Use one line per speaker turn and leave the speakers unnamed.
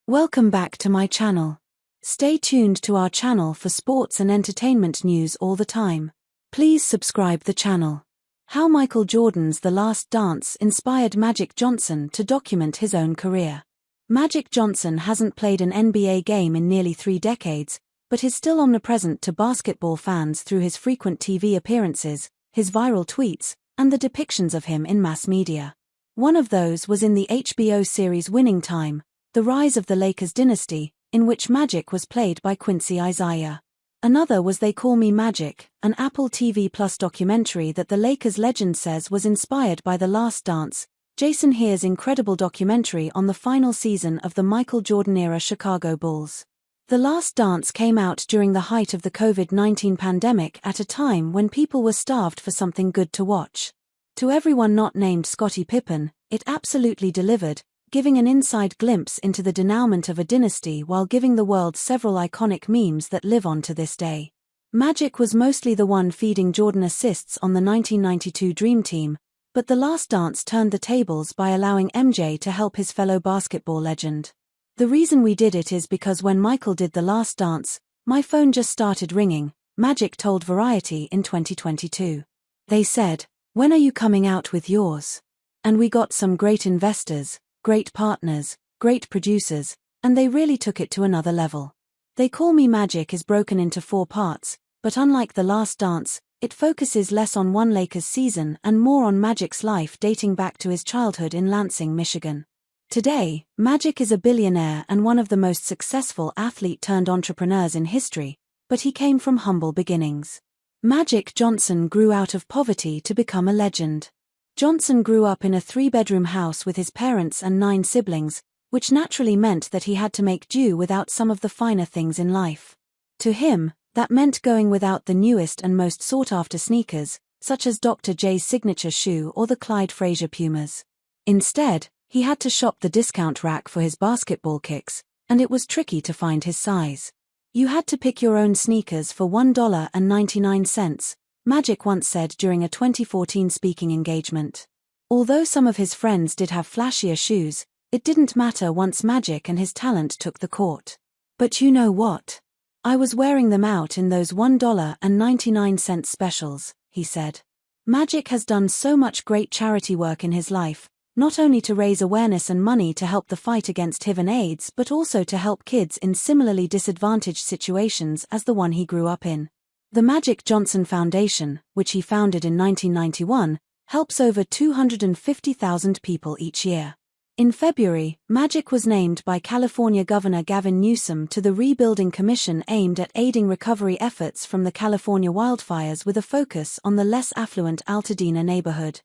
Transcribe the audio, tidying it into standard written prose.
Welcome back to my channel. Stay tuned to our channel for sports and entertainment news all the time. Please subscribe the channel. How Michael Jordan's The Last Dance inspired Magic Johnson to document his own career. Magic Johnson hasn't played an NBA game in nearly 3 decades, but is still omnipresent to basketball fans through his frequent TV appearances, his viral tweets, and the depictions of him in mass media. One of those was in the HBO series Winning Time, The Rise of the Lakers Dynasty, in which Magic was played by Quincy Isaiah. Another was They Call Me Magic, an Apple TV Plus documentary that the Lakers legend says was inspired by The Last Dance, Jason Here's incredible documentary on the final season of the Michael Jordan-era Chicago Bulls. The Last Dance came out during the height of the COVID-19 pandemic at a time when people were starved for something good to watch. To everyone not named Scottie Pippen, it absolutely delivered, giving an inside glimpse into the denouement of a dynasty while giving the world several iconic memes that live on to this day. Magic was mostly the one feeding Jordan assists on the 1992 Dream Team, but The Last Dance turned the tables by allowing MJ to help his fellow basketball legend. The reason we did it is because when Michael did The Last Dance, my phone just started ringing, Magic told Variety in 2022. They said, "When are you coming out with yours?" And we got some great investors, great partners, great producers, and they really took it to another level. They Call Me Magic is broken into 4 parts, but unlike The Last Dance, it focuses less on one Lakers season and more on Magic's life dating back to his childhood in Lansing, Michigan. Today, Magic is a billionaire and one of the most successful athlete-turned-entrepreneurs in history, but he came from humble beginnings. Magic Johnson grew out of poverty to become a legend. Johnson grew up in a 3-bedroom house with his parents and 9 siblings, which naturally meant that he had to make do without some of the finer things in life. To him, that meant going without the newest and most sought-after sneakers, such as Dr. J's signature shoe or the Clyde Frazier Pumas. Instead, he had to shop the discount rack for his basketball kicks, and it was tricky to find his size. You had to pick your own sneakers for $1.99, Magic once said during a 2014 speaking engagement. Although some of his friends did have flashier shoes, it didn't matter once Magic and his talent took the court. "But you know what? I was wearing them out in those $1.99 specials," he said. Magic has done so much great charity work in his life, not only to raise awareness and money to help the fight against HIV and AIDS but also to help kids in similarly disadvantaged situations as the one he grew up in. The Magic Johnson Foundation, which he founded in 1991, helps over 250,000 people each year. In February, Magic was named by California Governor Gavin Newsom to the Rebuilding Commission aimed at aiding recovery efforts from the California wildfires with a focus on the less affluent Altadena neighborhood.